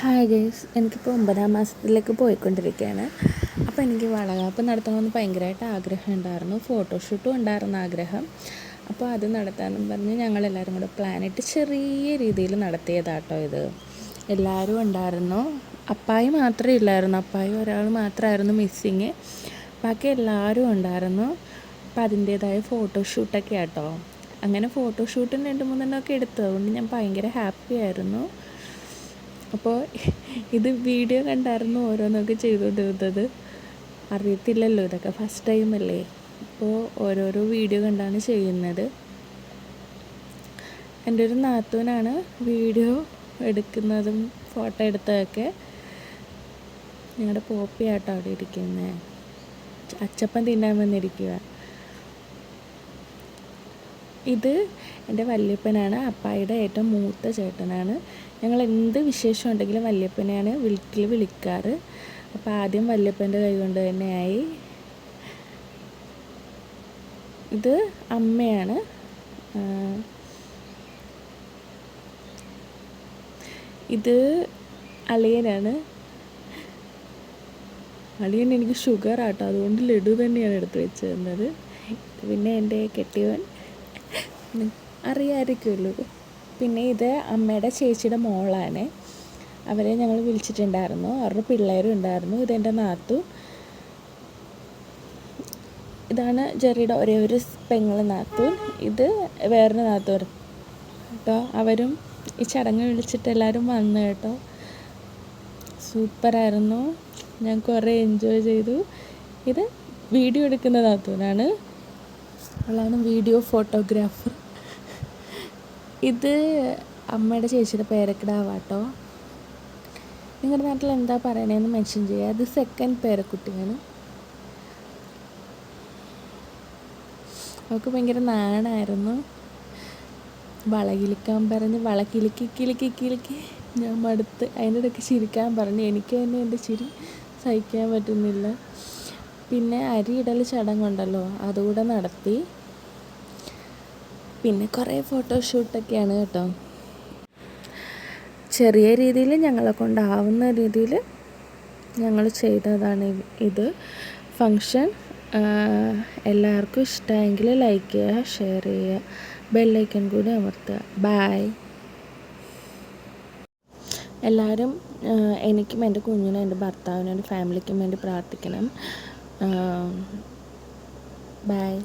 Hi guys, എനിക്കിപ്പോൾ 9ാം മാസത്തിലേക്ക് പോയിക്കൊണ്ടിരിക്കുകയാണ്. അപ്പോൾ എനിക്ക് വളകാപ്പ് നടത്തണമെന്ന് ഭയങ്കരമായിട്ട് ആഗ്രഹം ഉണ്ടായിരുന്നു. ഫോട്ടോഷൂട്ടും ഉണ്ടായിരുന്ന ആഗ്രഹം. അപ്പോൾ അത് നടത്താമെന്നും പറഞ്ഞ് ഞങ്ങളെല്ലാവരും കൂടെ പ്ലാനിട്ട് ചെറിയ രീതിയിൽ നടത്തിയതാട്ടോ ഇത്. എല്ലാവരും ഉണ്ടായിരുന്നു. അപ്പായി മാത്രമേ ഇല്ലായിരുന്നു. അപ്പായി ഒരാൾ മാത്രമായിരുന്നു മിസ്സിങ്. ബാക്കി എല്ലാവരും ഉണ്ടായിരുന്നു. അപ്പോൾ അതിൻ്റേതായ ഫോട്ടോഷൂട്ടൊക്കെ ആട്ടോ. അങ്ങനെ ഫോട്ടോഷൂട്ടും 2-3 എടുത്തു. അതുകൊണ്ട് ഞാൻ ഭയങ്കര ഹാപ്പി ആയിരുന്നു. അപ്പോൾ ഇത് വീഡിയോ കണ്ടായിരുന്നു ഓരോന്നൊക്കെ ചെയ്തുകൊണ്ടിരുന്നത്. അറിയത്തില്ലല്ലോ, ഇതൊക്കെ ഫസ്റ്റ് ടൈമല്ലേ. അപ്പോൾ ഓരോരോ വീഡിയോ കണ്ടാണ് ചെയ്യുന്നത്. എൻ്റെ ഒരു നാത്തൂനാണ് വീഡിയോ എടുക്കുന്നതും ഫോട്ടോ എടുത്തതൊക്കെ. ഞങ്ങളുടെ പോപ്പിയാട്ടോ അവിടെ ഇരിക്കുന്നത്. അച്ചപ്പം തിന്നാൻ വന്നിരിക്കുക. ഇത് എൻ്റെ വല്യപ്പനാണ്, അപ്പായുടെ ഏറ്റവും മൂത്ത ചേട്ടനാണ്. ഞങ്ങൾ എന്ത് വിശേഷം ഉണ്ടെങ്കിലും വല്യപ്പനെയാണ് വീട്ടിൽ വിളിക്കാറ്. അപ്പോൾ ആദ്യം വല്യപ്പൻ്റെ കൈ കൊണ്ട് തന്നെയായി. ഇത് അമ്മയാണ്. ഇത് അളിയനാണ്. അളിയൻ എനിക്ക് ഷുഗർ ആട്ടോ, അതുകൊണ്ട് ലഡു തന്നെയാണ് എടുത്ത് വെച്ച് തന്നത്. പിന്നെ എൻ്റെ കെട്ടിയവൻ അറിയാമായിരിക്കുമല്ലോ. പിന്നെ ഇത് അമ്മയുടെ ചേച്ചിയുടെ മോളാണ്. അവരെ ഞങ്ങൾ വിളിച്ചിട്ടുണ്ടായിരുന്നു. അവരുടെ പിള്ളേരും ഉണ്ടായിരുന്നു. ഇതെൻ്റെ നാത്തു. ഇതാണ് ജെറിയുടെ ഒരേ ഒരു പെങ്ങൾ നാത്തൂൻ. ഇത് വേറൊരു നാത്തൂൻ കേട്ടോ. അവരും ഈ ചടങ്ങ് വിളിച്ചിട്ട് എല്ലാവരും വന്നു കേട്ടോ. സൂപ്പറായിരുന്നു. ഞാൻ കുറേ എൻജോയ് ചെയ്തു. ഇത് വീഡിയോ എടുക്കുന്ന നാത്തൂനാണ്. അവളാണ് വീഡിയോ ഫോട്ടോഗ്രാഫർ. ഇത് അമ്മയുടെ ചേച്ചിയുടെ പേരക്കിടാവാട്ടോ. നിങ്ങളുടെ നാട്ടിൽ എന്താ പറയണതെന്ന് മെൻഷൻ ചെയ്യുക. അത് സെക്കൻഡ് പേരക്കുട്ടിയാണ്. അവൾക്ക് ഭയങ്കര നാണമായിരുന്നു. വളകിലിക്കാൻ പറഞ്ഞ് കിലുക്കി ഞാൻ മടുത്ത്. അതിൻ്റെ ഇടയ്ക്ക് ചിരിക്കാൻ പറഞ്ഞു. എനിക്ക് തന്നെ എൻ്റെ ചിരി സഹിക്കാൻ പറ്റുന്നില്ല. പിന്നെ അരിയിടൽ ചടങ്ങുണ്ടല്ലോ, അതുകൂടെ നടത്തി. പിന്നെ കുറേ ഫോട്ടോഷൂട്ടൊക്കെയാണ് കേട്ടോ. ചെറിയ രീതിയിൽ ഞങ്ങളെ കൊണ്ടാവുന്ന രീതിയിൽ ഞങ്ങൾ ചെയ്തതാണ് ഇത് ഫങ്ഷൻ. എല്ലാവർക്കും ഇഷ്ടമായെങ്കിൽ ലൈക്ക് ചെയ്യുക, ഷെയർ ചെയ്യുക, ബെല്ലൈക്കൺ കൂടി അമർത്തുക. ബായ്. എല്ലാവരും എനിക്കും എൻ്റെ കുഞ്ഞിനും എൻ്റെ ഭർത്താവിനും എൻ്റെ ഫാമിലിക്കും വേണ്ടി പ്രാർത്ഥിക്കണം. ബായ്.